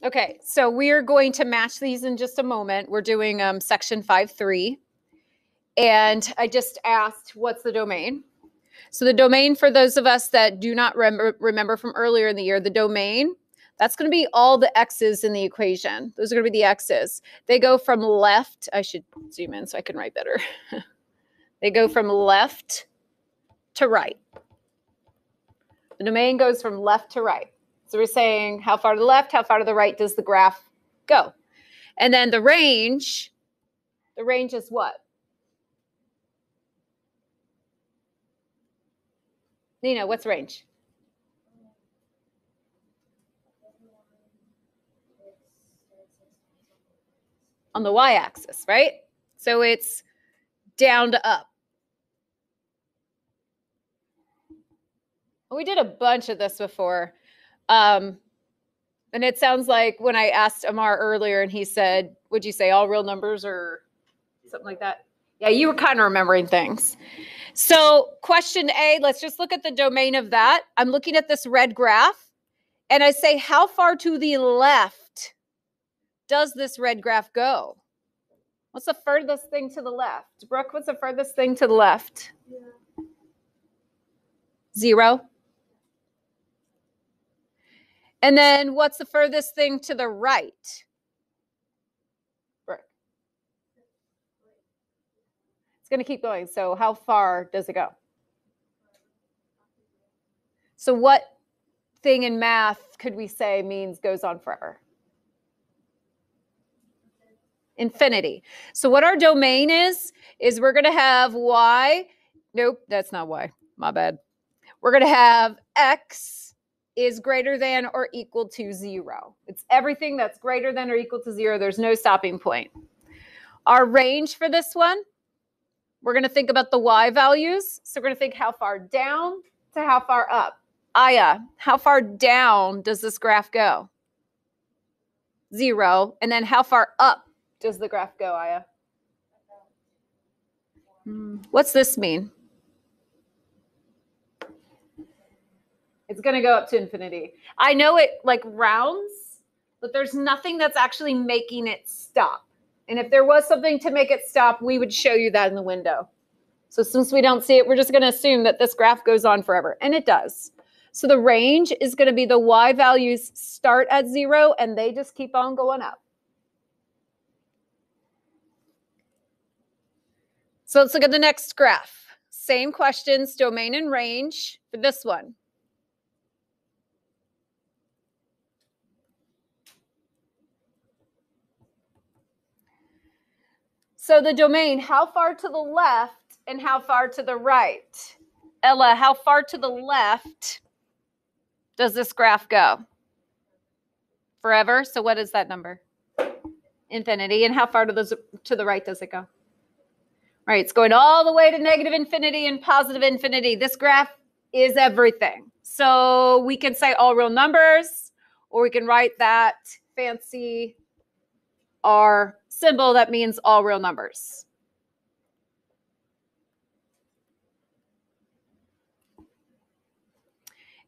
Okay, so we are going to match these in just a moment. We're doing section 5.3. And I just asked, what's the domain? So the domain, for those of us that do not remember from earlier in the year, the domain, that's going to be all the x's in the equation. Those are going to be the x's. They go from left. I should zoom in so I can write better. They go from left to right. The domain goes from left to right. So we're saying how far to the left, how far to the right does the graph go? And then the range is what? Nina, what's range? On the y-axis, right? So it's down to up. We did a bunch of this before. And it sounds like when I asked Amar earlier and he said, would you say all real numbers or something like that? Yeah, you were kind of remembering things. So question A, let's just look at the domain of that. I'm looking at this red graph and I say, how far to the left does this red graph go? What's the furthest thing to the left? Brooke, what's the furthest thing to the left? Yeah. 0. And then what's the furthest thing to the right? Brooke. It's going to keep going. So how far does it go? So what thing in math could we say means goes on forever? Infinity. So what our domain is we're going to have y. Nope, that's not y. My bad. We're going to have x is greater than or equal to 0. It's everything that's greater than or equal to 0. There's no stopping point. Our range for this one, we're going to think about the y values. So we're going to think how far down to how far up. Aya, how far down does this graph go? 0. And then how far up does the graph go, Aya? What's this mean? It's going to go up to infinity. I know it like rounds, but there's nothing that's actually making it stop. And if there was something to make it stop, we would show you that in the window. So since we don't see it, we're just going to assume that this graph goes on forever. And it does. So the range is going to be the y values start at 0 and they just keep on going up. So let's look at the next graph. Same questions, domain and range for this one. So the domain, how far to the left and how far to the right? Ella, how far to the left does this graph go? Forever. So what is that number? Infinity. And how far to the right does it go? Right, it's going all the way to negative infinity and positive infinity. This graph is everything. So we can say all real numbers, or we can write that fancy R symbol that means all real numbers.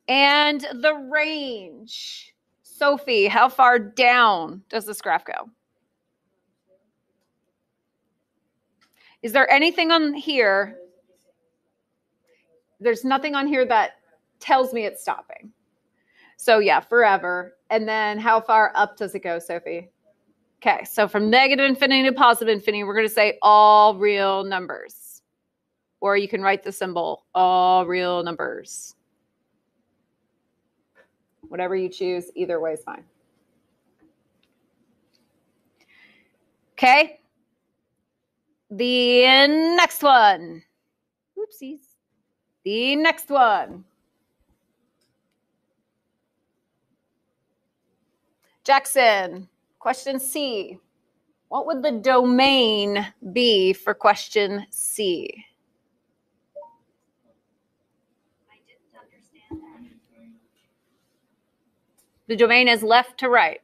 And the range. Sophie, how far down does this graph go? Is there anything on here? There's nothing on here that tells me it's stopping. So yeah, forever. And then how far up does it go, Sophie? Okay, so from negative infinity to positive infinity, we're going to say all real numbers. Or you can write the symbol, all real numbers. Whatever you choose, either way is fine. Okay. The next one. Oopsies. The next one. Jackson, question C. What would the domain be for question C? I didn't understand that. The domain is left to right.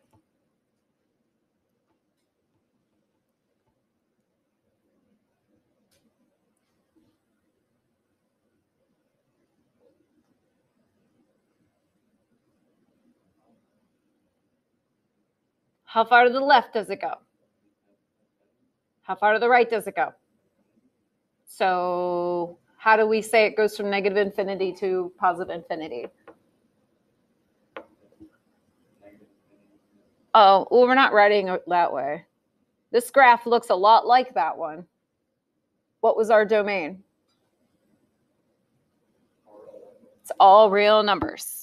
How far to the left does it go? How far to the right does it go? So how do we say it goes from negative infinity to positive infinity? Oh, well, we're not writing it that way. This graph looks a lot like that one. What was our domain? It's all real numbers.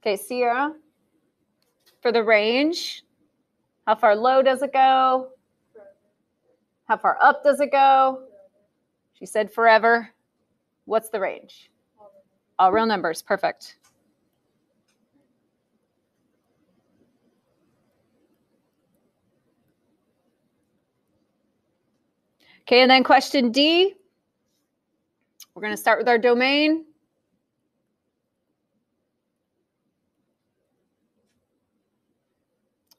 Okay, Sierra, for the range, how far low does it go? How far up does it go? She said forever. What's the range? All real numbers. Perfect. Okay, and then question D. We're going to start with our domain.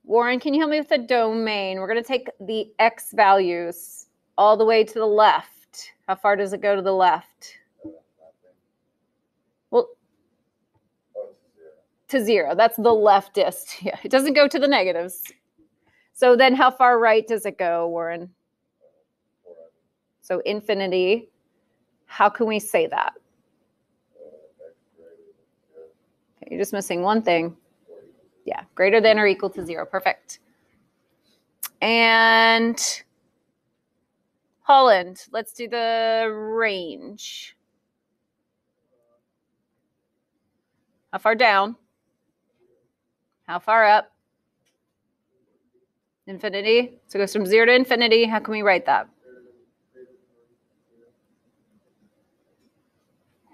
Warren, can you help me with the domain? We're going to take the x values all the way to the left. How far does it go to the left? Well, to 0. That's the leftist. Yeah, it doesn't go to the negatives. So then how far right does it go, Warren? So infinity. How can we say that? Okay, you're just missing one thing. Yeah, greater than or equal to 0. Perfect. And Holland, let's do the range. How far down? How far up? Infinity. So it goes from 0 to infinity. How can we write that?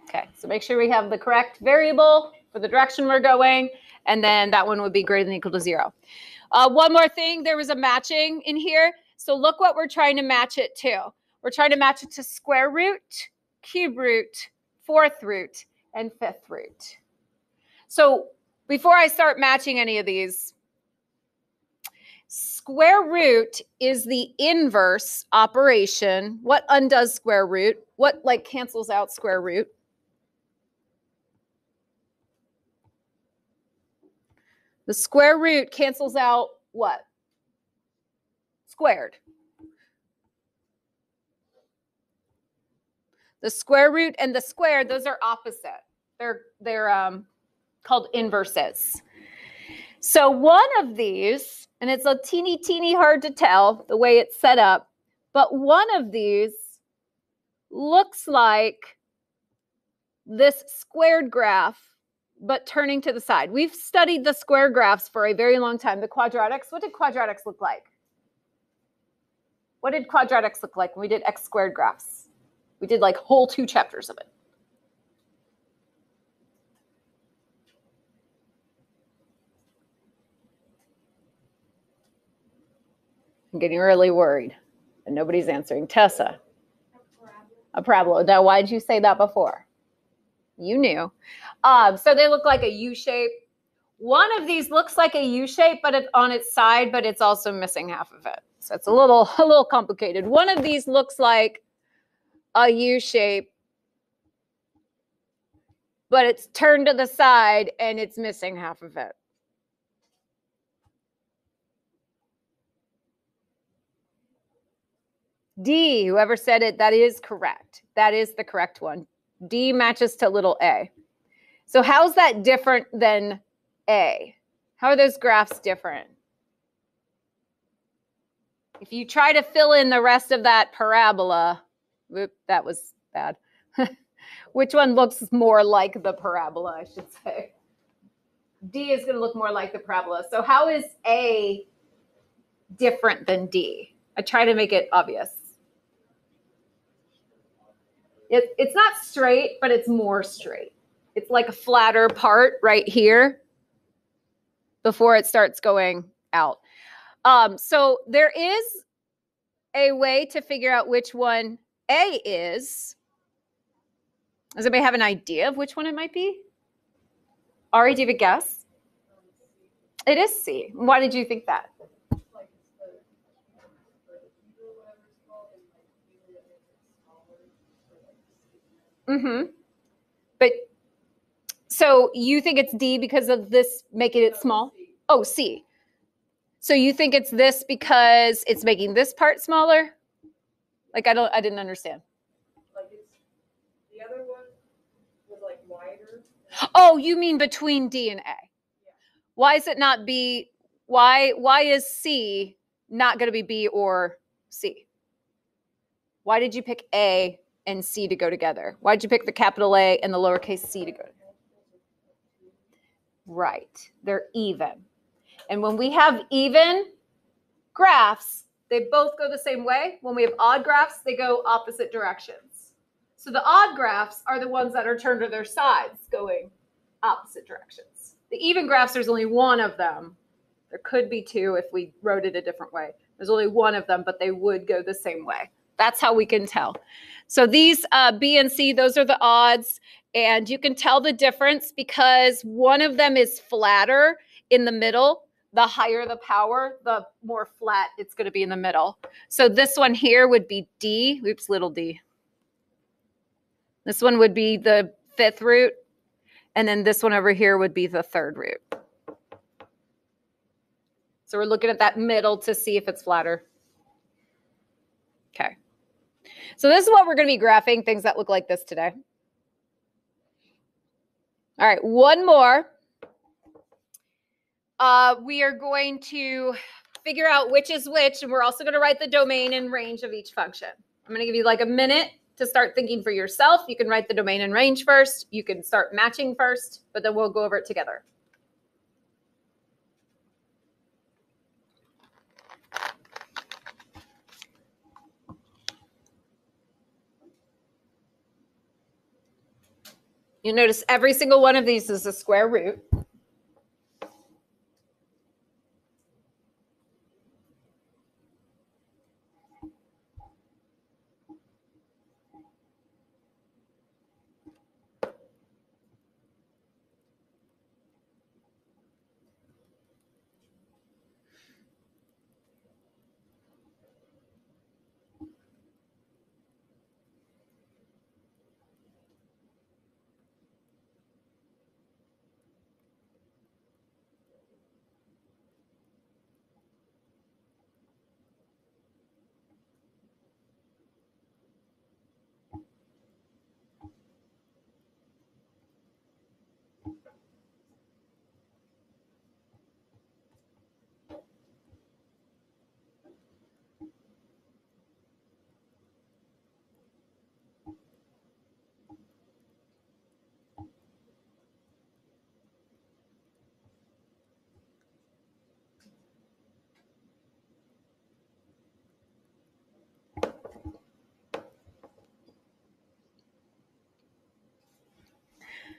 Okay, so make sure we have the correct variable for the direction we're going, and then that one would be greater than or equal to 0. One more thing, there was a matching in here. So look what we're trying to match it to. We're trying to match it to square root, cube root, fourth root, and fifth root. So before I start matching any of these, square root is the inverse operation. What undoes square root? What cancels out square root? The square root cancels out what? Squared. The square root and the squared, those are opposite. They're called inverses. So one of these, and it's a teeny hard to tell the way it's set up, but one of these looks like this squared graph, but turning to the side. We've studied the square graphs for a very long time. The quadratics, what did quadratics look like? What did quadratics look like when we did x squared graphs? We did like whole 2 chapters of it. I'm getting really worried and nobody's answering. Tessa. A parabola. Now, why did you say that before? You knew. So they look like a U shape. One of these looks like a U shape, but it's on its side, but it's also missing half of it. So it's a little complicated. One of these looks like a U shape, but it's turned to the side and it's missing half of it. D, whoever said it, that is correct. That is the correct one. D matches to little a. So how's that different than A? How are those graphs different? If you try to fill in the rest of that parabola, whoop, that was bad. Which one looks more like the parabola, I should say? D is going to look more like the parabola. So how is A different than D? I try to make it obvious. It's not straight, but it's more straight. It's like a flatter part right here before it starts going out. So there is a way to figure out which one A is. Does anybody have an idea of which one it might be? Ari, do you have a guess? It is C. Why did you think that? Mm-hmm. But so you think it's D because of this making it small? Oh, C. So you think it's this because it's making this part smaller? Like I didn't understand. Like it's the other one was like wider. Oh, you mean between D and A? Yeah. Why is it not B? Why is C not going to be B or C? Why did you pick A and C to go together? Why did you pick the capital A and the lowercase c to go together? Right. They're even. And when we have even graphs, they both go the same way. When we have odd graphs, they go opposite directions. So the odd graphs are the ones that are turned to their sides, going opposite directions. The even graphs, there's only one of them. There could be two if we wrote it a different way. There's only one of them, but they would go the same way. That's how we can tell. So these B and C, those are the odds. And you can tell the difference because one of them is flatter in the middle. The higher the power, the more flat it's going to be in the middle. So this one here would be D. Oops, little d. This one would be the fifth root. And then this one over here would be the third root. So we're looking at that middle to see if it's flatter. Okay. So this is what we're going to be graphing, things that look like this today. All right, one more. We are going to figure out which is which, and we're also going to write the domain and range of each function. I'm going to give you like a minute to start thinking for yourself. You can write the domain and range first. You can start matching first, but then we'll go over it together. You notice every single one of these is a square root.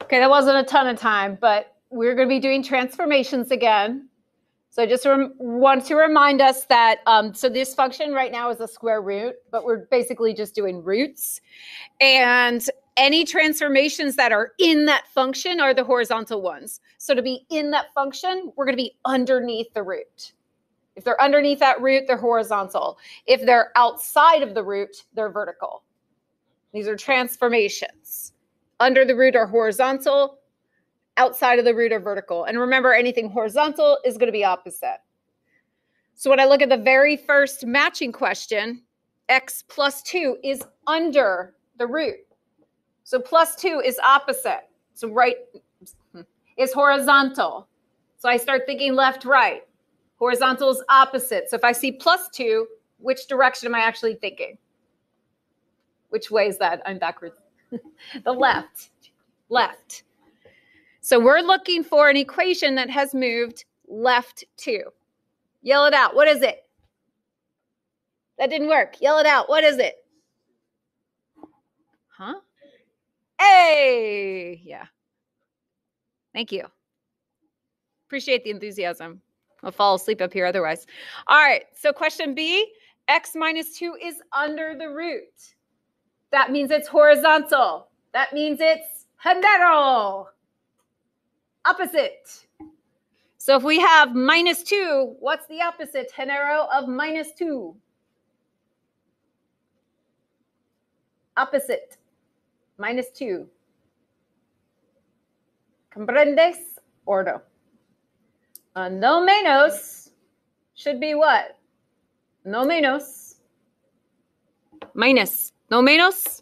Okay, that wasn't a ton of time, but we're going to be doing transformations again. So I just want to remind us that, so this function right now is a square root, but we're basically just doing roots. And any transformations that are in that function are the horizontal ones. So to be in that function, we're going to be underneath the root. If they're underneath that root, they're horizontal. If they're outside of the root, they're vertical. These are transformations. Under the root are horizontal, outside of the root are vertical. And remember, anything horizontal is going to be opposite. So when I look at the very first matching question, x plus 2 is under the root. So plus 2 is opposite. So right is horizontal. So I start thinking left, right. Horizontal is opposite. So if I see plus 2, which direction am I actually thinking? Which way is that? I'm backwards. The left. Left. So we're looking for an equation that has moved left 2. Yell it out. What is it? That didn't work. Yell it out. What is it? Huh? A. Yeah. Thank you. Appreciate the enthusiasm. I'll fall asleep up here otherwise. All right. So question B, x minus 2 is under the root. That means it's horizontal. That means it's hetero. Opposite. So if we have -2, what's the opposite, Genaro, of -2? Opposite, -2. ¿Comprendes or no? No menos should be what? No menos. Minus. No menos.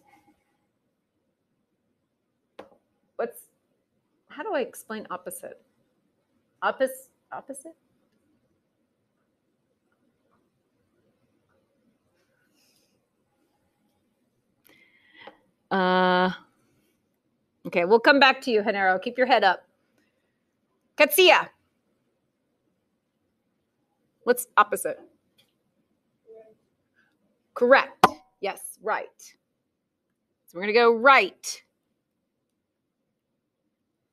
How do I explain opposite? Opposite? Okay, we'll come back to you, Genaro. Keep your head up. Katsia. What's opposite? Correct. Yes, right. So we're going to go right.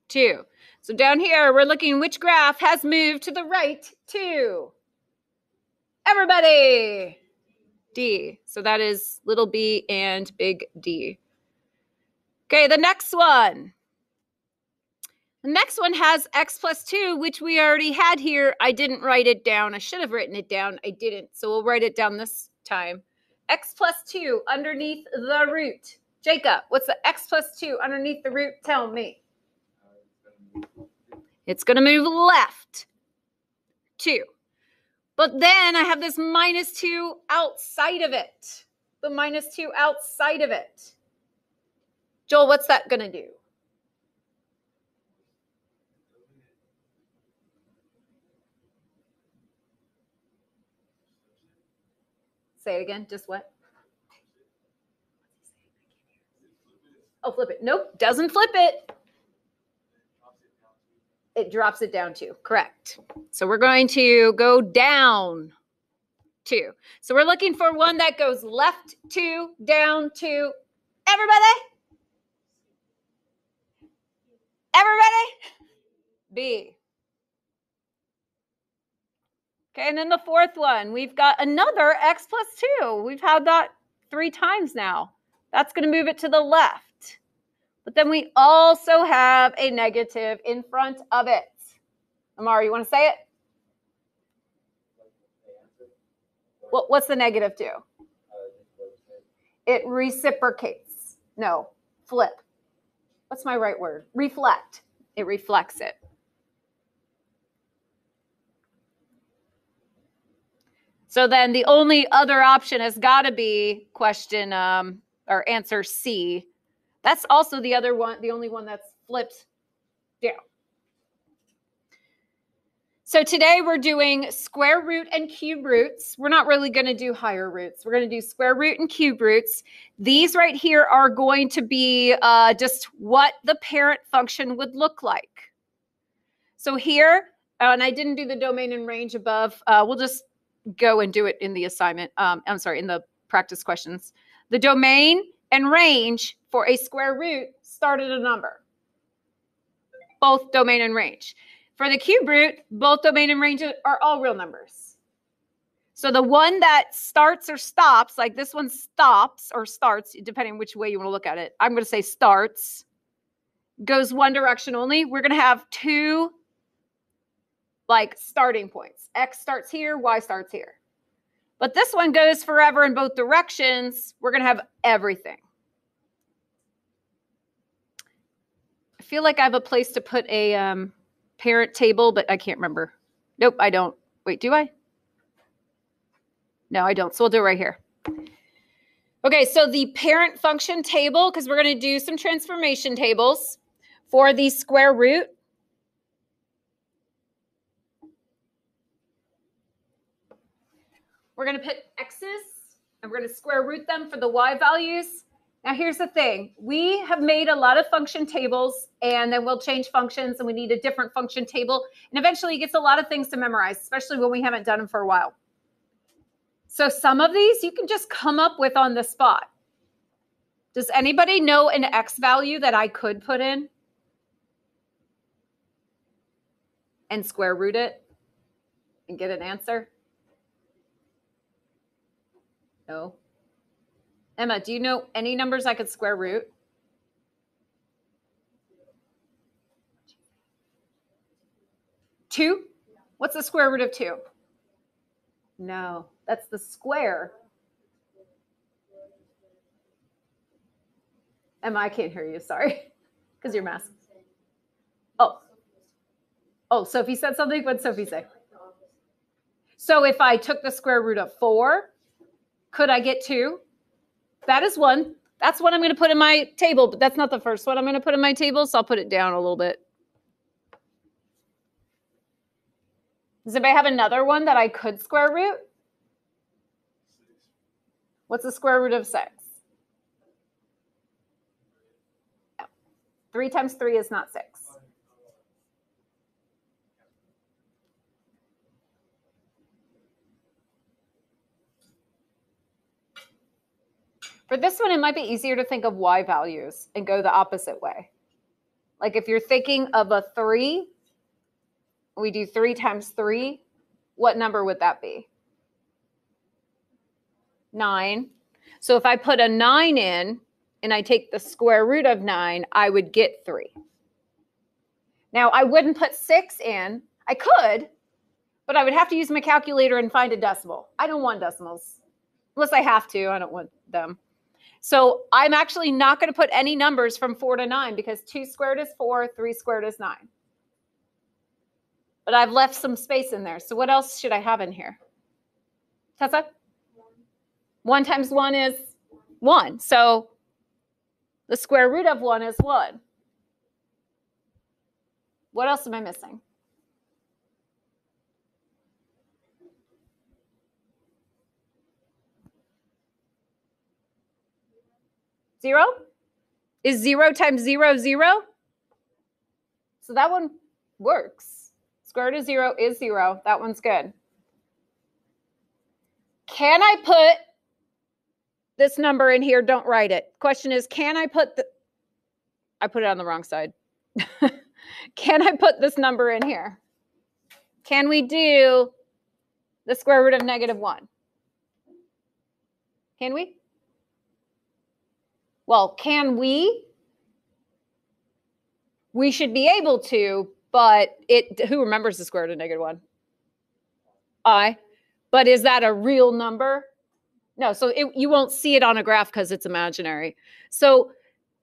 2. So down here, we're looking which graph has moved to the right 2. Everybody. D. So that is little b and big D. Okay, the next one. The next one has x plus 2, which we already had here. I didn't write it down. I should have written it down. I didn't. So we'll write it down this time. X plus 2 underneath the root. Jacob, what's the x plus 2 underneath the root? Tell me. It's going to move left. 2. But then I have this -2 outside of it. The -2 outside of it. Joel, what's that going to do? Say it again. Just what? Oh, flip it. Nope. Doesn't flip it. It drops it down 2. Correct. So we're going to go down 2. So we're looking for one that goes left 2, down 2. Everybody? Everybody? B. Okay, and then the fourth one, we've got another x plus 2. We've had that 3 times now. That's going to move it to the left. But then we also have a negative in front of it. Amar, you want to say it? What's the negative do? It reciprocates. No, flip. What's my right word? Reflect. It reflects it. So then the only other option has got to be question or answer C. That's also the other one, the only one that's flipped down. So today we're doing square root and cube roots. We're not really going to do higher roots. We're going to do square root and cube roots. These right here are going to be just what the parent function would look like. So here, and I didn't do the domain and range above. We'll just go and do it in the assignment. I'm sorry, in the practice questions. The domain and range for a square root start at a number. Both domain and range. For the cube root, both domain and range are all real numbers. So the one that starts or stops, like this one stops or starts, depending which way you want to look at it. I'm going to say starts, goes one direction only. We're going to have 2 like starting points. X starts here, Y starts here. But this one goes forever in both directions. We're going to have everything. I feel like I have a place to put a parent table, but I can't remember. Nope, I don't. Wait, do I? No, I don't. So we'll do it right here. Okay, so the parent function table, because we're going to do some transformation tables for the square root. We're going to put x's, and we're going to square root them for the y values. Now, here's the thing. We have made a lot of function tables, and then we'll change functions, and we need a different function table. And eventually, it gets a lot of things to memorize, especially when we haven't done them for a while. So some of these you can just come up with on the spot. Does anybody know an x value that I could put in and square root it and get an answer? No. Emma, do you know any numbers I could square root? 2? What's the square root of 2? No, that's the square. Emma, I can't hear you. Sorry. Because you're masked. Oh, Sophie said something. What'd Sophie say? So if I took the square root of 4, could I get 2? That is 1. That's what I'm going to put in my table, but that's not the first one I'm going to put in my table, so I'll put it down a little bit. Does anybody have another one that I could square root? What's the square root of 6? 3 times 3 is not 6. For this one, it might be easier to think of y values and go the opposite way. Like if you're thinking of a 3, we do 3 times 3, what number would that be? 9. So if I put a 9 in and I take the square root of 9, I would get 3. Now, I wouldn't put 6 in. I could, but I would have to use my calculator and find a decimal. I don't want decimals. Unless I have to, I don't want them. So I'm actually not going to put any numbers from 4 to 9 because 2 squared is 4, 3 squared is 9. But I've left some space in there. So what else should I have in here? Tessa? 1 times 1 is 1. So the square root of 1 is 1. What else am I missing? Zero? Is 0 times 0, 0? So that one works. Square root of 0 is 0. That one's good. Can I put this number in here? Don't write it. Question is, can I put I put it on the wrong side. Can I put this number in here? Can we do the square root of -1? Can we? Well, can we? We should be able to, but who remembers the square root of -1? I. But is that a real number? No, so you won't see it on a graph because it's imaginary. So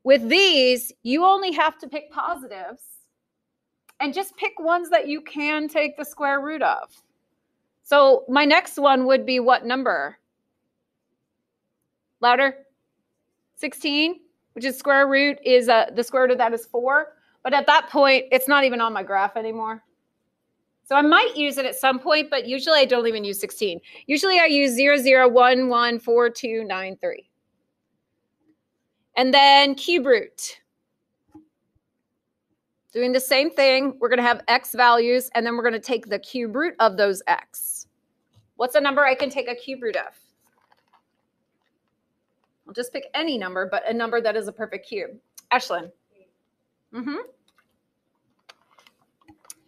with these, you only have to pick positives and just pick ones that you can take the square root of. So my next one would be what number? Louder? 16, which is square root is the square root of that is 4. But at that point, it's not even on my graph anymore. So I might use it at some point, but usually I don't even use 16. Usually I use 0, 0, 1, 1, 4, 2, 9, 3. And then cube root. Doing the same thing, we're going to have x values, and then we're going to take the cube root of those x. What's a number I can take a cube root of? I'll just pick any number, but a number that is a perfect cube. Ashlyn.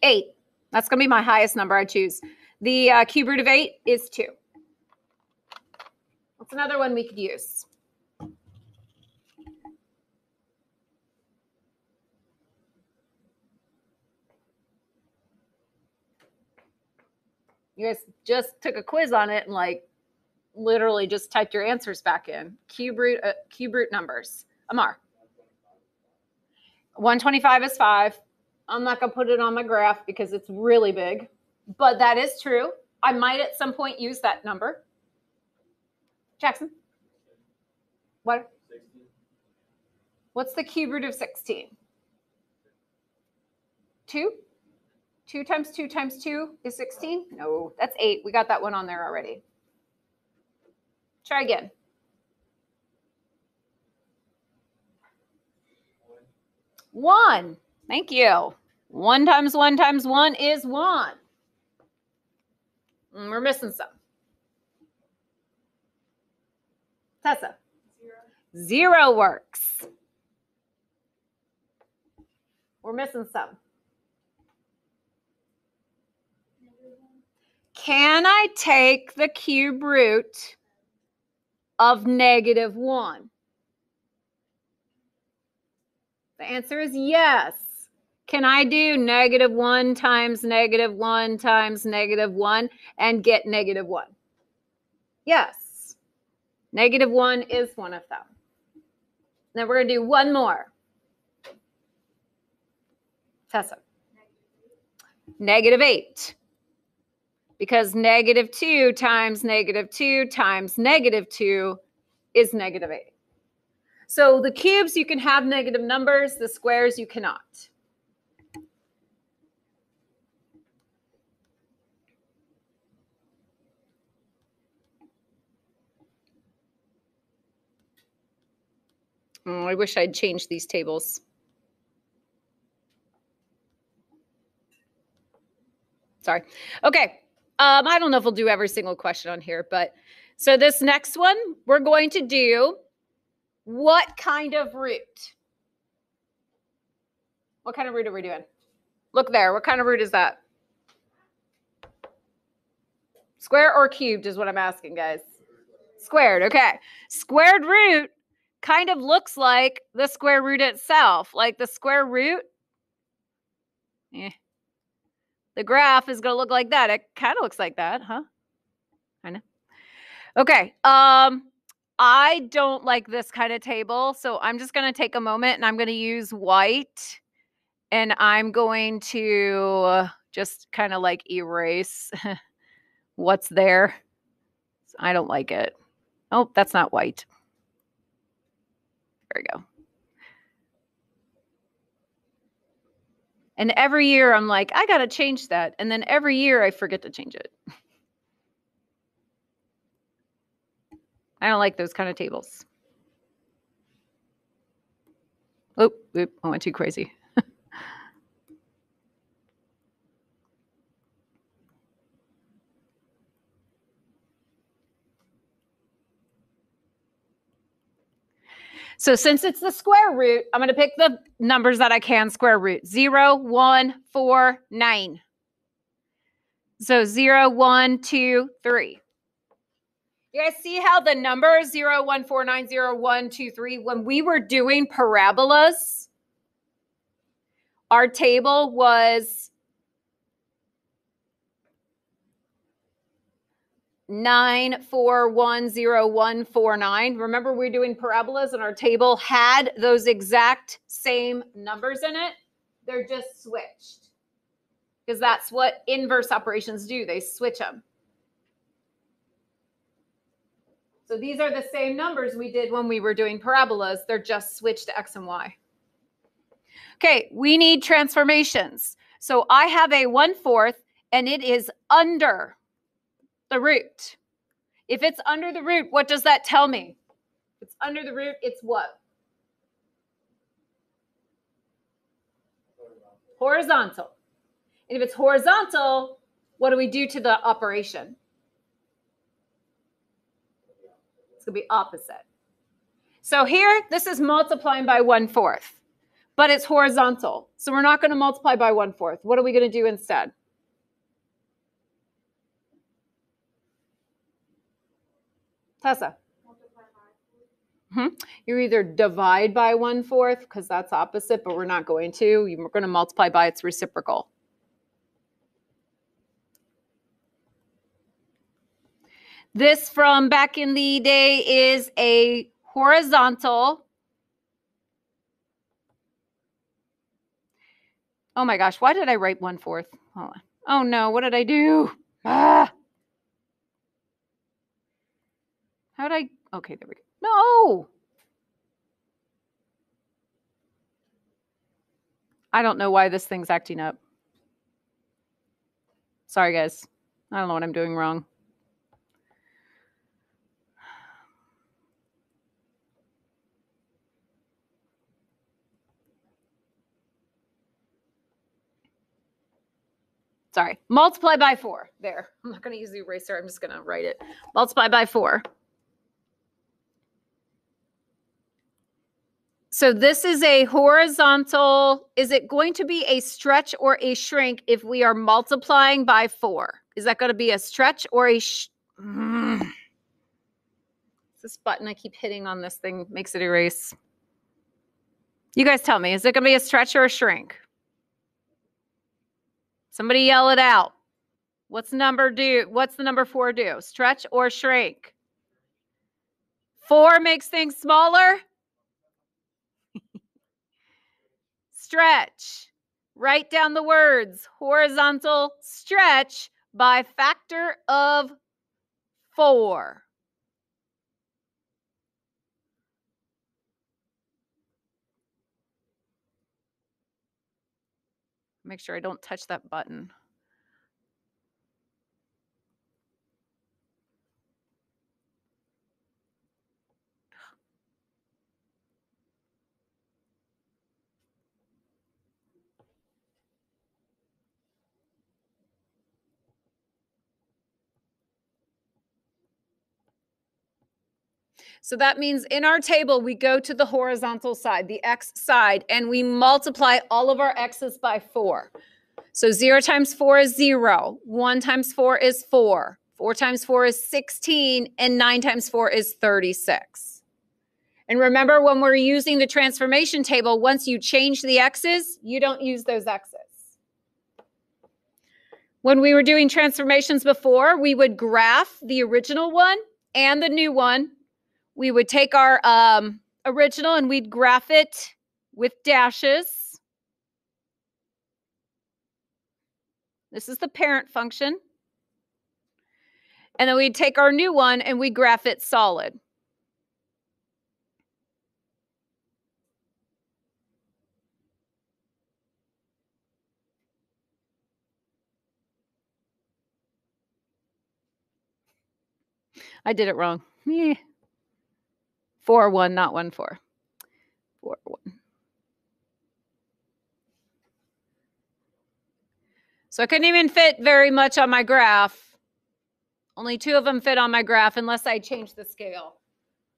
8. That's going to be my highest number I choose. The cube root of 8 is 2. What's another one we could use? You guys just took a quiz on it and like literally just typed your answers back in. Cube root numbers. Amar. 125 is 5. I'm not going to put it on my graph because it's really big, but that is true. I might at some point use that number. Jackson? What? 16. What's the cube root of 16? 2? 2 times 2 times 2 is 16? No, that's 8. We got that one on there already. Try again. 1. Thank you. 1 times 1 times 1 is 1. And we're missing some. Tessa. 0. 0 works. We're missing some. Can I take the cube root of -1? The answer is yes. Can I do -1 times -1 times -1 and get -1? Yes. -1 is one of them. Then we're going to do one more. Tessa. -8. Because -2 times -2 times -2 is -8. So the cubes, you can have negative numbers. The squares, you cannot. Oh, I wish I'd changed these tables. Sorry. Okay. I don't know if we'll do every single question on here, but so this next one, we're going to do what kind of root? What kind of root are we doing? Look there. What kind of root is that? Square or cubed is what I'm asking, guys. Squared. Okay. Squared root kind of looks like the square root itself. Like the square root, the graph is going to look like that. It kind of looks like that, huh? I know. Okay. I don't like this kind of table, so I'm just going to take a moment and I'm going to use white, and I'm going to just kind of like erase what's there. I don't like it. Oh, that's not white. There we go. And every year I'm like, I got to change that. And then every year I forget to change it. I don't like those kind of tables. Oh, I went too crazy. So since it's the square root, I'm going to pick the numbers that I can square root. 0, 1, 4, 9. So 0, 1, 2, 3. You guys see how the numbers 0, 1, 4, 9, 0, 1, 2, 3, when we were doing parabolas, our table was 9, 4, 1, 0, 1, 4, 9. Remember, we were doing parabolas and our table had those exact same numbers in it. They're just switched because that's what inverse operations do. They switch them. So these are the same numbers we did when we were doing parabolas. They're just switched to X and Y. Okay, we need transformations. So I have a 1/4 and it is under the root. If it's under the root, what does that tell me? If it's under the root, it's what? Horizontal. And if it's horizontal, what do we do to the operation? It's going to be opposite. So here, this is multiplying by 1/4, but it's horizontal. So we're not going to multiply by 1/4. What are we going to do instead? Tessa? You either divide by 1/4 because that's opposite, but we're not going to. We're going to multiply by its reciprocal. This from back in the day is a horizontal. Oh my gosh, why did I write 1/4? Hold on. Oh no, what did I do? Ah. How did I? Okay, there we go. No. I don't know why this thing's acting up. Sorry, guys. I don't know what I'm doing wrong. Sorry. Multiply by 4. There. I'm not going to use the eraser. I'm just going to write it. Multiply by 4. So this is a horizontal. Is it going to be a stretch or a shrink if we are multiplying by 4? Is that going to be a stretch or a This button I keep hitting on this thing makes it erase. You guys tell me, is it going to be a stretch or a shrink? Somebody yell it out. What's the number 4 do? Stretch or shrink? 4 makes things smaller. Stretch. Write down the words horizontal stretch by factor of 4. Make sure I don't touch that button. So that means in our table, we go to the horizontal side, the x side, and we multiply all of our x's by 4. So 0 times 4 is 0. 1 times 4 is 4. 4 times 4 is 16. And 9 times 4 is 36. And remember, when we're using the transformation table, once you change the x's, you don't use those x's. When we were doing transformations before, we would graph the original one and the new one. We would take our original and we'd graph it with dashes. This is the parent function. And then we'd take our new one and we'd graph it solid. I did it wrong. 4, 1, not 1, 4. 4, 1. So I couldn't even fit very much on my graph. Only 2 of them fit on my graph unless I change the scale.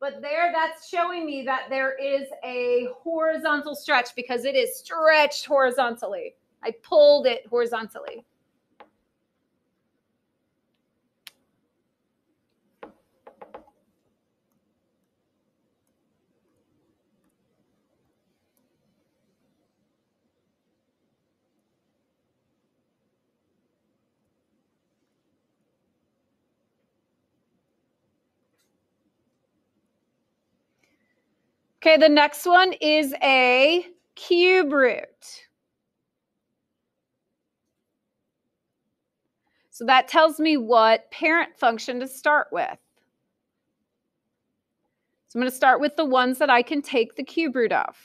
But there, that's showing me that there is a horizontal stretch because it is stretched horizontally. I pulled it horizontally. Okay, the next one is a cube root. So that tells me what parent function to start with. So I'm going to start with the ones that I can take the cube root of.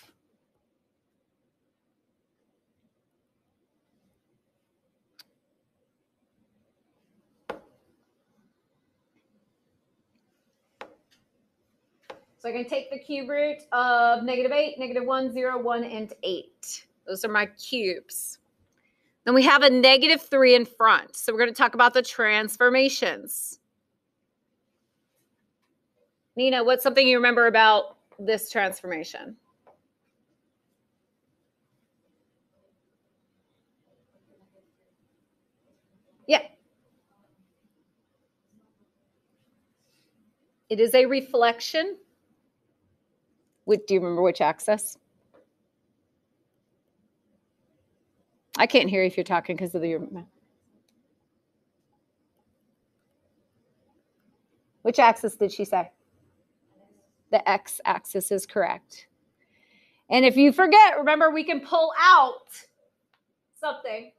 So I can take the cube root of -8, -1, 0, 1, and 8. Those are my cubes. Then we have a -3 in front. So we're going to talk about the transformations. Nina, what's something you remember about this transformation? Yeah. It is a reflection. Do you remember which axis? I can't hear you if you're talking because of your mouth. Which axis did she say? The x-axis is correct. And if you forget, remember, we can pull out something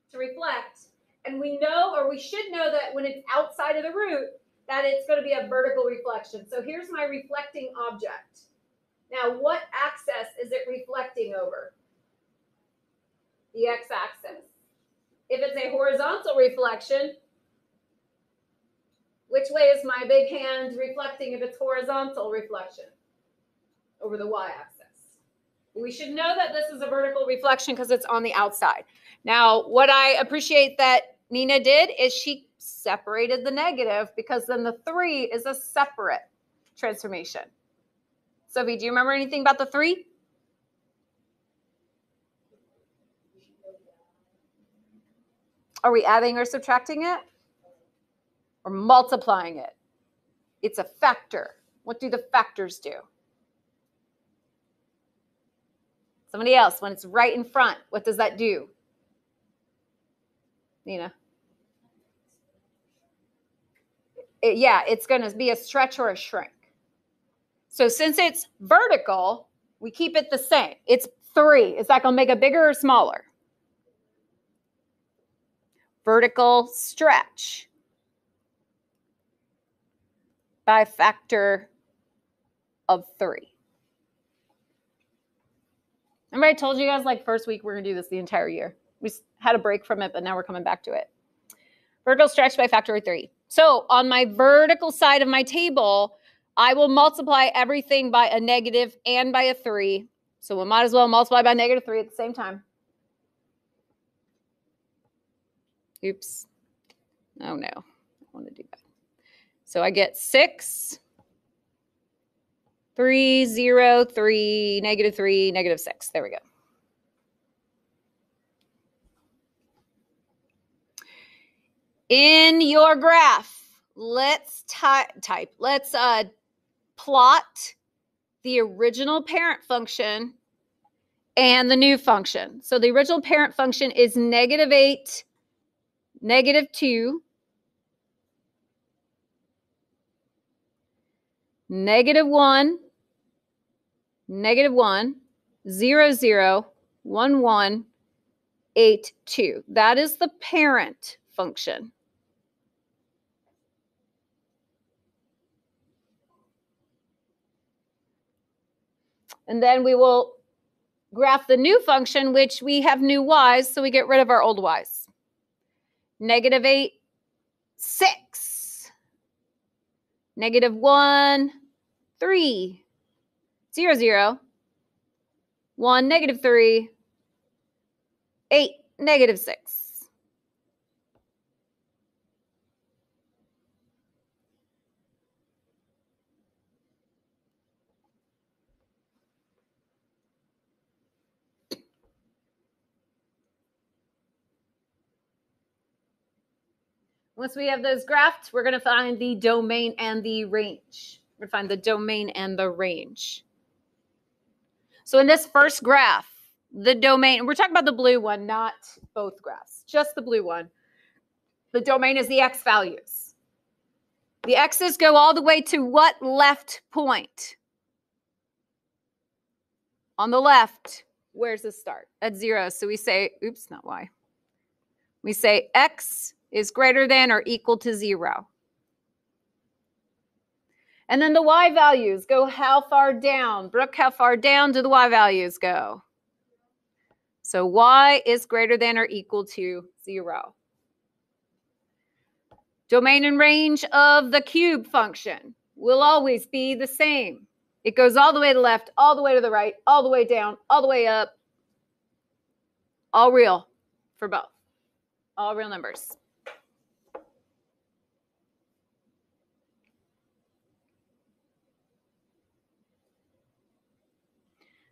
to reflect. And we know, or we should know, that when it's outside of the root, that it's going to be a vertical reflection. So here's my reflecting object. Now, what axis is it reflecting over? The x-axis. If it's a horizontal reflection, which way is my big hand reflecting if it's horizontal reflection? Over the y-axis. We should know that this is a vertical reflection because it's on the outside. Now, what I appreciate that Nina did is she separated the negative, because then the 3 is a separate transformation. Sophie, do you remember anything about the 3? Are we adding or subtracting it? Or multiplying it? It's a factor. What do the factors do? Somebody else, when it's right in front, what does that do? Nina? Yeah, it's going to be a stretch or a shrink. So since it's vertical, we keep it the same. It's 3. Is that going to make it bigger or smaller? Vertical stretch by a factor of 3. Remember I told you guys like first week we're going to do this the entire year. We had a break from it, but now we're coming back to it. Vertical stretch by a factor of 3. So on my vertical side of my table, I will multiply everything by a negative and by a 3. So we might as well multiply by negative 3 at the same time. Oops. Oh, no. I don't want to do that. So I get 6, 3, 0, 3, negative 3, negative 6. There we go. In your graph, let's plot the original parent function and the new function. So the original parent function is negative 8, negative 2, negative 1, negative 1, 0, 0, 1, 1, 8, 2. That is the parent function. And then we will graph the new function, which we have new y's, so we get rid of our old y's. Negative 8, 6. Negative 1, 3. 0, 0. 1, negative 3. 8, negative 6. Once we have those graphed, we're going to find the domain and the range. We're going to find the domain and the range. So in this first graph, the domain, we're talking about the blue one, not both graphs, just the blue one. The domain is the x values. The x's go all the way to what left point? On the left, where's the start? At 0. So we say, oops, not y. We say x is greater than or equal to 0. And then the y values go how far down? Brooke, how far down do the y values go? So y is greater than or equal to 0. Domain and range of the cube function will always be the same. It goes all the way to the left, all the way to the right, all the way down, all the way up. All real for both. All real numbers.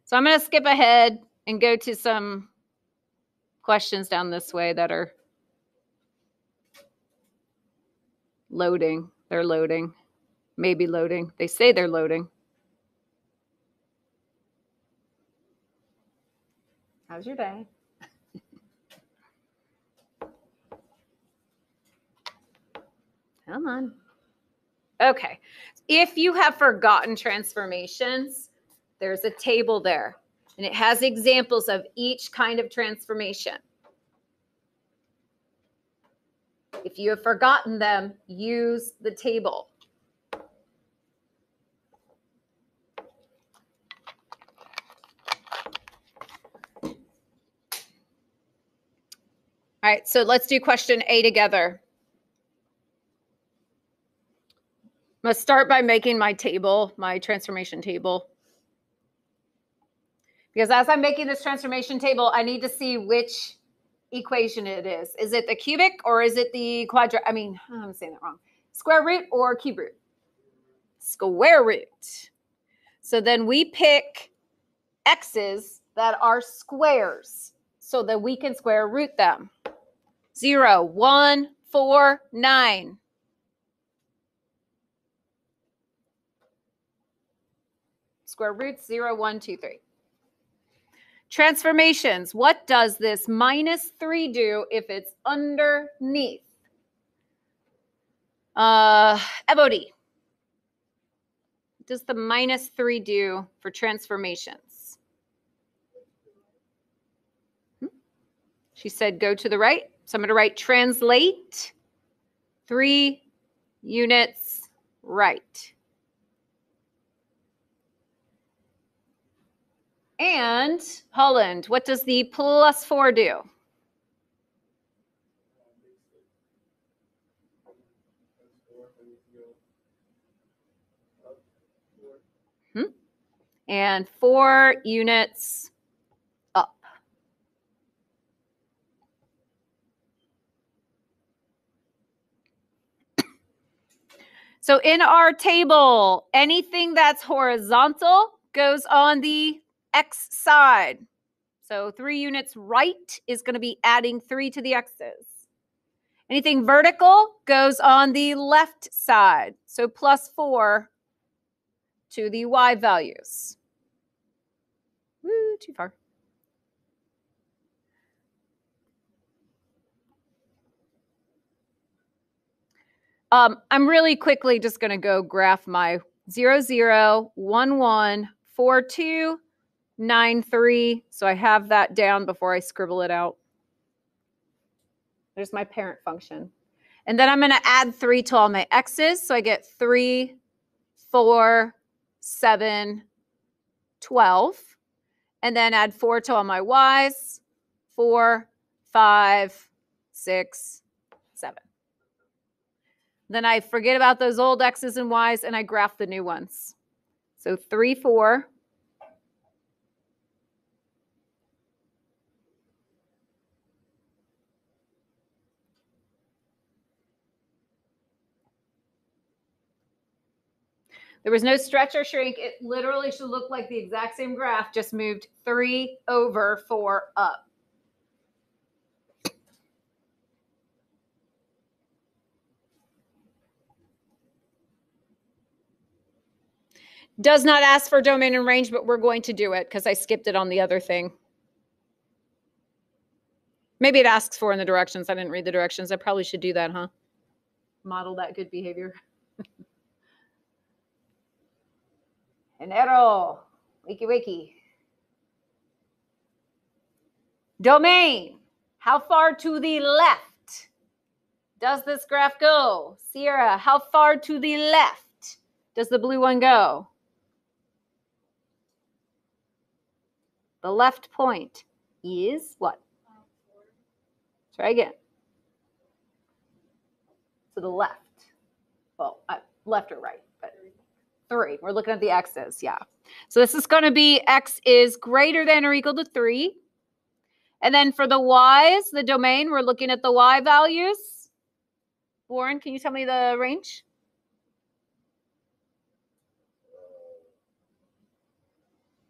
So I'm going to skip ahead and go to some questions down this way that are loading. They're loading. Maybe loading. They say they're loading. How's your day? Come on. Okay. If you have forgotten transformations, there's a table there, and it has examples of each kind of transformation. If you have forgotten them, use the table. All right, so let's do question A together. I'm going to start by making my table, my transformation table. Because as I'm making this transformation table, I need to see which equation it is. Is it the cubic or is it the I'm saying that wrong. Square root or cube root? Square root. So then we pick x's that are squares so that we can square root them. 0, 1, 4, 9. Square roots 0, 1, 2, 3. Transformations. What does this minus 3 do if it's underneath? FOD. What does the minus 3 do for transformations? She said go to the right. So I'm going to write translate 3 units right. And Holland, what does the plus 4 do? And 4 units up. So in our table, anything that's horizontal goes on the X side. So 3 units right is going to be adding 3 to the X's. Anything vertical goes on the left side. So plus 4 to the Y values. Woo, too far. I'm really quickly just going to go graph my 0, 0, 1, 1, 4, 2, 9, 3. So I have that down before I scribble it out. There's my parent function. And then I'm going to add 3 to all my X's. So I get 3, 4, 7, 12. And then add 4 to all my Y's. 4, 5, 6, 7. Then I forget about those old X's and Y's and I graph the new ones. So 3, 4. There was no stretch or shrink. It literally should look like the exact same graph, just moved 3 over 4 up. Does not ask for domain and range, but we're going to do it because I skipped it on the other thing. Maybe it asks for in the directions. I didn't read the directions. I probably should do that, huh? Model that good behavior. Enero. Wakey, wakey. Domain. How far to the left does this graph go? Sierra, how far to the left does the blue one go? The left point is what? Try again. To the left. Well, left or right, but 3. We're looking at the X's, yeah. So this is going to be X is greater than or equal to 3. And then for the Y's, the domain, we're looking at the Y values. Warren, can you tell me the range?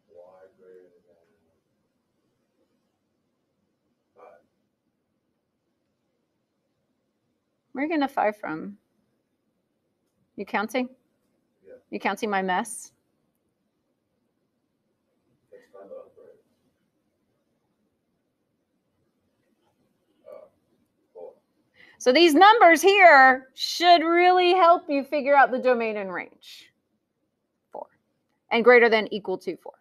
Y greater than 5. Where are you getting a 5 from? You counting? Yeah. You counting my mess? That's 5 up, right? 4. So these numbers here should really help you figure out the domain and range. 4. And greater than equal to 4.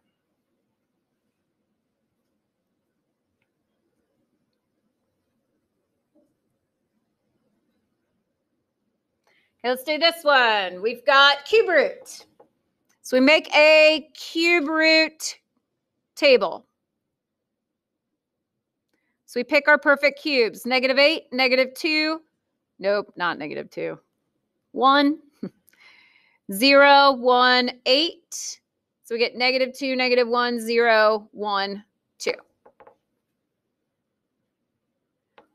Okay, let's do this one. We've got cube root. So we make a cube root table. So we pick our perfect cubes. -8, -2. Nope, not -2. 1, 0, 1, 8. So we get -2, -1, 0, 1, 2.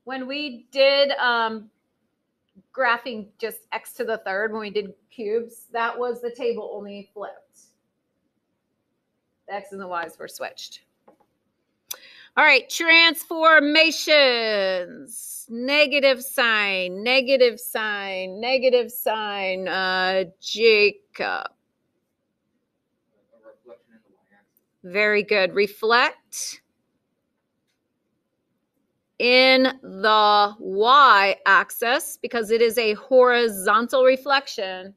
When we did graphing just x to the third, when we did cubes, that was the table only flipped. The x and the y's were switched. All right, transformations. Negative sign, negative sign, negative sign. Jacob. A reflection in the y-axis. Very good. Reflect in the y-axis, because it is a horizontal reflection,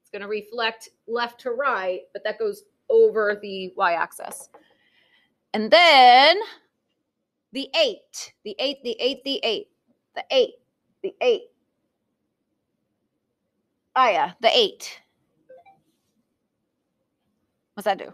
it's going to reflect left to right, but that goes over the y-axis. And then the 8, the 8, the 8, the 8, the 8, the 8. Oh yeah, the 8. What's that do?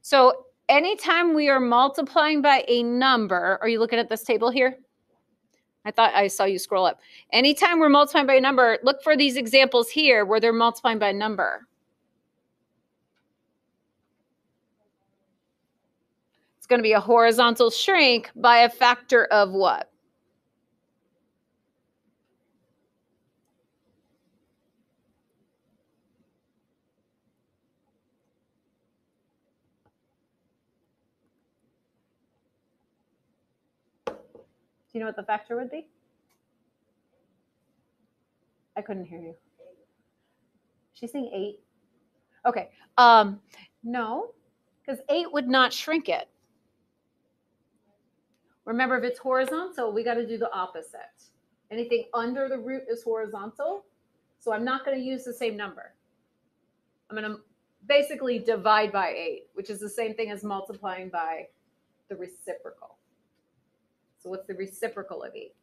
So anytime we are multiplying by a number, are you looking at this table here? I thought I saw you scroll up. Anytime we're multiplying by a number, look for these examples here where they're multiplying by a number. It's going to be a horizontal shrink by a factor of what? Do you know what the factor would be? I couldn't hear you. She's saying 8. Okay. No, because 8 would not shrink it. Remember, if it's horizontal, we got to do the opposite. Anything under the root is horizontal. So I'm not going to use the same number. I'm going to basically divide by 8, which is the same thing as multiplying by the reciprocal. So what's the reciprocal of 8?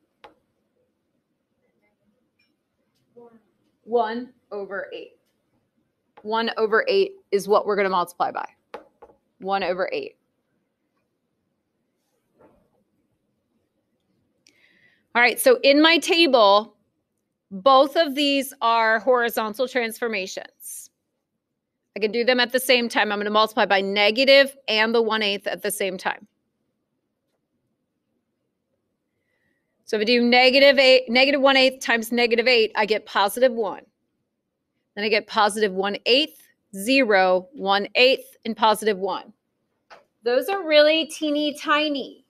1 over 8. 1 over 8 is what we're going to multiply by. 1 over 8. All right, so in my table, both of these are horizontal transformations. I can do them at the same time. I'm going to multiply by negative and the 1/8 at the same time. So if I do negative 1/8 times negative 8, I get positive 1. Then I get positive 1/8, 0, 1/8, and positive 1. Those are really teeny tiny.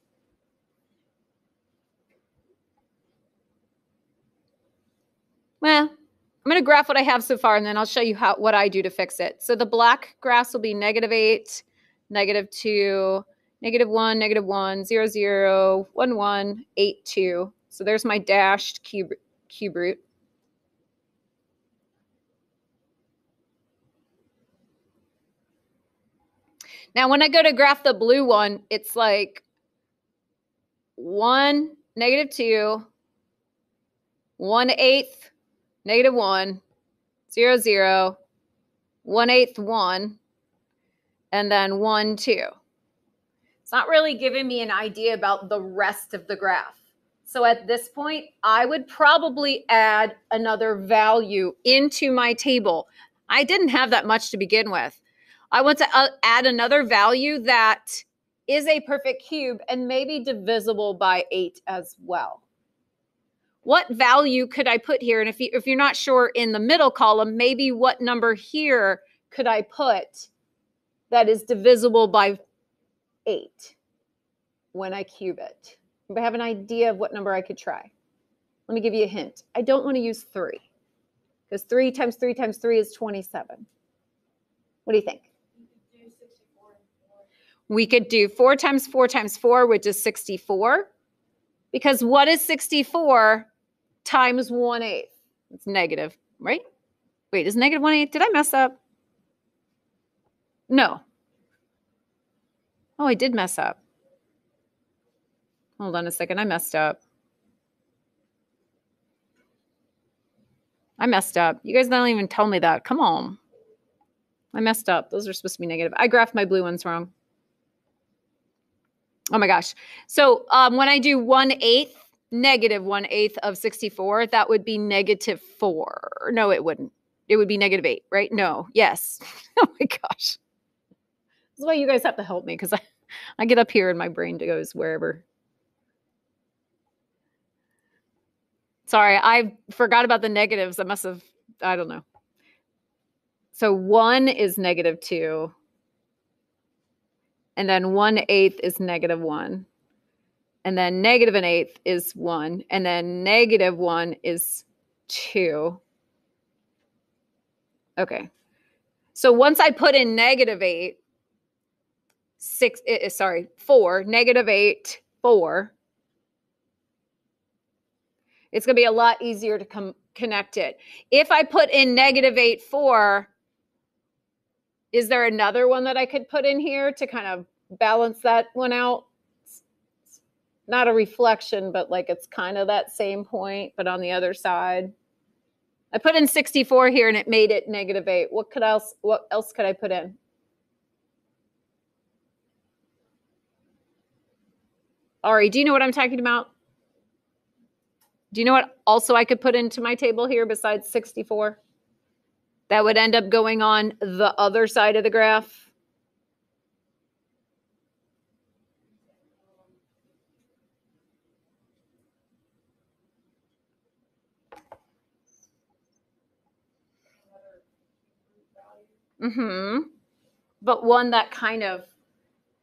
Well, I'm going to graph what I have so far, and then I'll show you what I do to fix it. So the black graphs will be negative 8, negative 2, negative 1, negative 1, 0, 0, 1, 1, 8, 2. So there's my dashed cube root. Now, when I go to graph the blue one, it's like 1, negative 2, 1/8, negative 1, 0, 0, 1/8, 1, and then 1, 2. It's not really giving me an idea about the rest of the graph. So at this point, I would probably add another value into my table. I didn't have that much to begin with. I want to add another value that is a perfect cube and maybe divisible by 8 as well. What value could I put here? And if you're not sure in the middle column, maybe what number here could I put that is divisible by 8 when I cube it? If I have an idea of what number I could try. Let me give you a hint. I don't want to use 3 because 3 times 3 times 3 is 27. What do you think? You could do 64 and 4. We could do 4 times 4 times 4, which is 64. Because what is 64 times 1/8? It's negative, right? Wait, is negative 1/8? Did I mess up? No. Oh, I did mess up. Hold on a second. I messed up. You guys don't even tell me that. Come on. I messed up. Those are supposed to be negative. I graphed my blue ones wrong. Oh my gosh. So when I do 1/8, negative 1/8 of 64, that would be negative 4. No, it wouldn't. It would be negative 8, right? No. Yes. Oh my gosh. This is why you guys have to help me because I get up here and my brain goes wherever. Sorry, I forgot about the negatives. I must have, I don't know. So 1 is -2. And then 1/8 is -1. And then -1/8 is 1. And then -1 is 2. Okay. So once I put in -8, 4, -8, 4, it's going to be a lot easier to connect it. If I put in -8, 4, is there another one that I could put in here to kind of balance that one out? It's not a reflection, but like it's kind of that same point, but on the other side. I put in 64 here and it made it -8. What else could I put in? Ari, do you know what I'm talking about? Do you know what also I could put into my table here besides 64? That would end up going on the other side of the graph. But one that kind of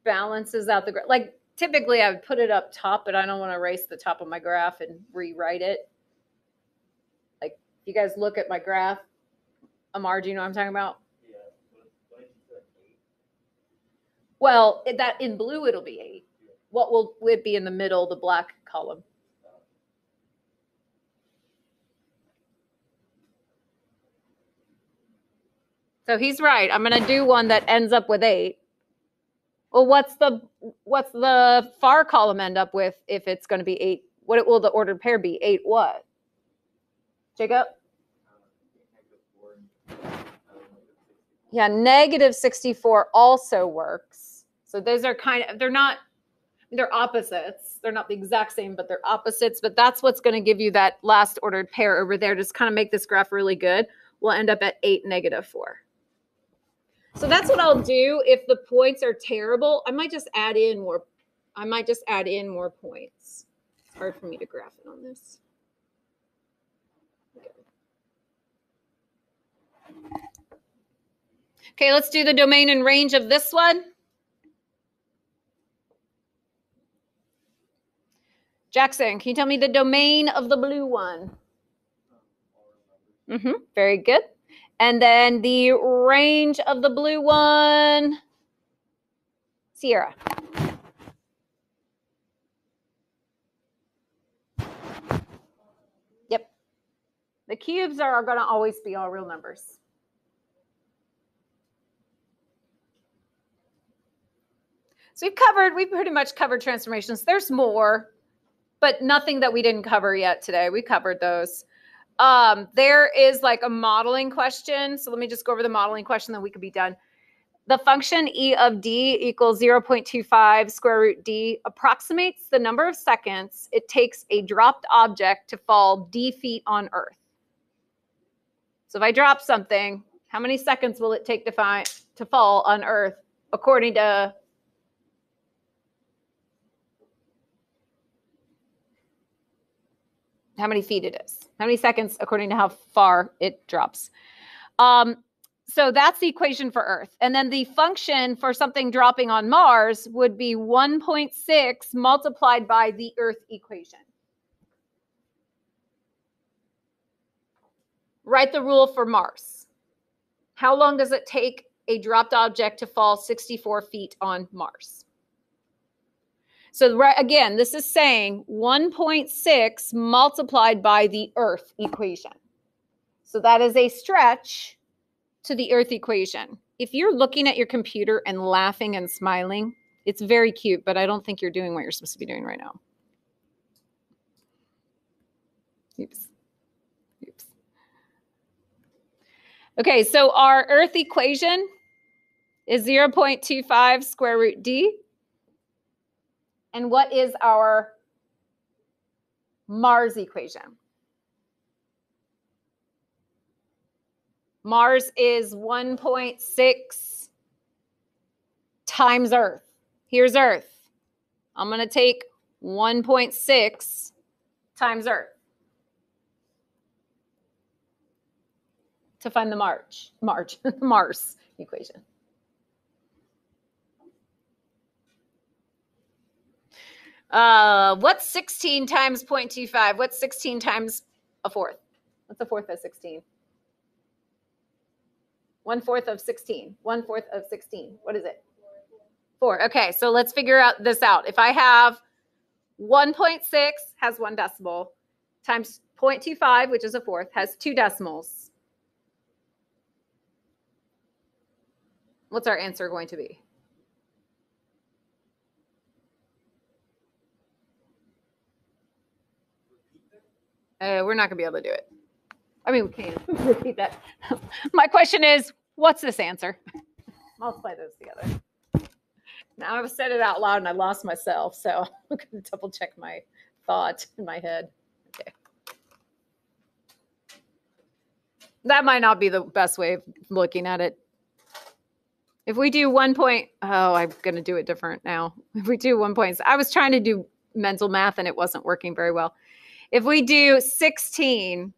balances out the graph. Like typically I would put it up top, but I don't want to erase the top of my graph and rewrite it. Like if you guys look at my graph, Amar, do you know what I'm talking about? Yeah. What did you say? 8? Well, that in blue it'll be 8. What will it be in the middle, the black column? So he's right. I'm going to do one that ends up with 8. Well, what's the far column end up with if it's going to be 8? What will the ordered pair be? 8 what? Jacob? Yeah, -64 also works. So those are kind of, they're opposites. They're not the exact same, but they're opposites. But that's what's going to give you that last ordered pair over there. Just kind of make this graph really good. We'll end up at 8, -4. So that's what I'll do. If the points are terrible, I might just add in more. I might just add in more points. It's hard for me to graph it on this. Okay, let's do the domain and range of this one. Jackson, can you tell me the domain of the blue one? Very good. And then the range of the blue one, Sierra. Yep. The cubes are going to always be all real numbers. So we've pretty much covered transformations. There's more, but nothing that we didn't cover yet today. We covered those. There is like a modeling question. So let me just go over the modeling question, then we could be done. The function e of d equals 0.25 square root d approximates the number of seconds it takes a dropped object to fall d feet on Earth. So if I drop something, how many seconds will it take to fall on Earth according to how many feet it is? How many seconds according to how far it drops? So that's the equation for Earth. And then the function for something dropping on Mars would be 1.6 multiplied by the Earth equation. Write the rule for Mars. How long does it take a dropped object to fall 64 feet on Mars? So again, this is saying 1.6 multiplied by the Earth equation. So that is a stretch to the Earth equation. If you're looking at your computer and laughing and smiling, it's very cute, but I don't think you're doing what you're supposed to be doing right now. Oops. Oops. Okay, so our Earth equation is 0.25 square root d. And what is our Mars equation? Mars is 1.6 times Earth. Here's Earth. I'm going to take 1.6 times Earth. to find the Mars equation. What's 16 times 0.25? What's 16 times a fourth? What's a fourth of 16? 1/4 of 16. 1/4 of 16. What is it? 4. Okay, so let's figure this out. If I have 1.6 has 1 decimal times 0.25, which is a fourth, has 2 decimals. What's our answer going to be? We're not going to be able to do it. I mean, we can repeat that. My question is, what's this answer? Multiply those together. Now I've said it out loud and I lost myself, so I'm going to double check my thought in my head. Okay. That might not be the best way of looking at it. If we do 1 point, oh, I'm going to do it different now. If we do 1 point, I was trying to do mental math and it wasn't working very well. If we do 16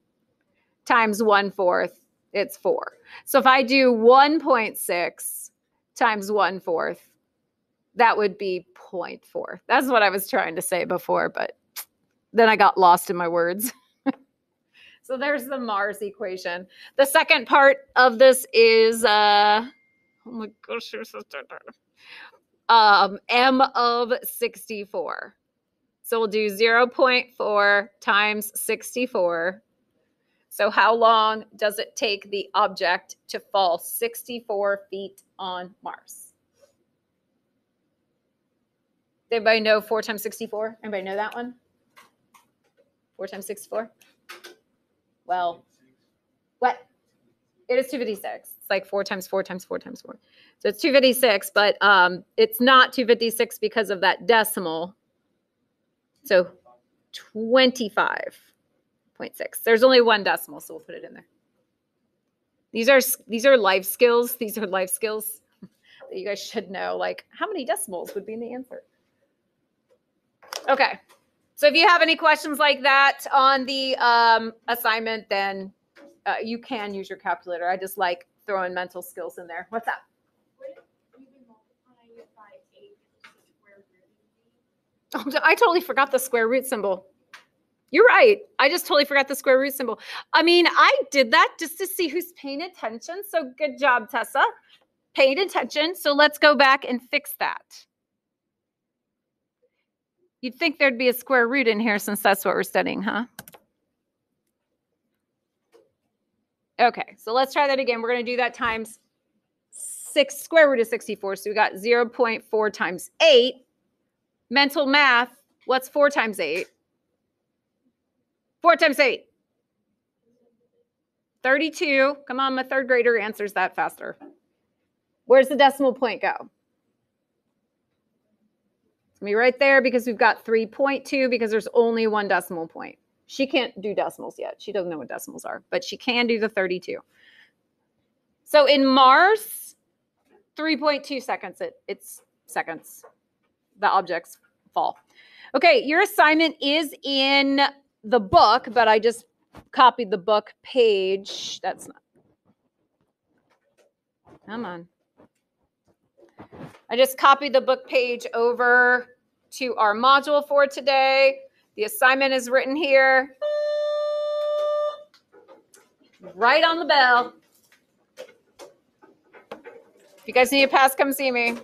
times 1/4, it's 4. So if I do 1.6 times 1/4, that would be 0.4. That's what I was trying to say before, but then I got lost in my words. So there's the Mars equation. The second part of this is, oh my gosh, you're so m of 64. So we'll do 0.4 times 64. So how long does it take the object to fall 64 feet on Mars? Does anybody know 4 times 64? Anybody know that one? 4 times 64? Well, what? It is 256. It's like 4 times 4 times 4 times 4. So it's 256, but it's not 256 because of that decimal. So 25.6. There's only 1 decimal, so we'll put it in there. These are life skills. These are life skills that you guys should know. Like, how many decimals would be in the answer? Okay. So if you have any questions like that on the assignment, then you can use your calculator. I just like throwing mental skills in there. What's up? Oh, I totally forgot the square root symbol. You're right. I just totally forgot the square root symbol. I mean, I did that just to see who's paying attention. So good job, Tessa. Paid attention. So let's go back and fix that. You'd think there'd be a square root in here since that's what we're studying, huh? Okay, so let's try that again. We're going to do that times 6, square root of 64. So we got 0.4 times 8. Mental math, what's 4 times 8? 4 times 8. 32. Come on, my third grader answers that faster. Where's the decimal point go? It's going to be right there because we've got 3.2 because there's only 1 decimal point. She can't do decimals yet. She doesn't know what decimals are, but she can do the 32. So in Mars, 3.2 seconds. It's seconds. The objects fall. Okay, your assignment is in the book, but I just copied the book page. That's not. Come on. I just copied the book page over to our module for today. The assignment is written here. Right on the bell. If you guys need a pass, come see me.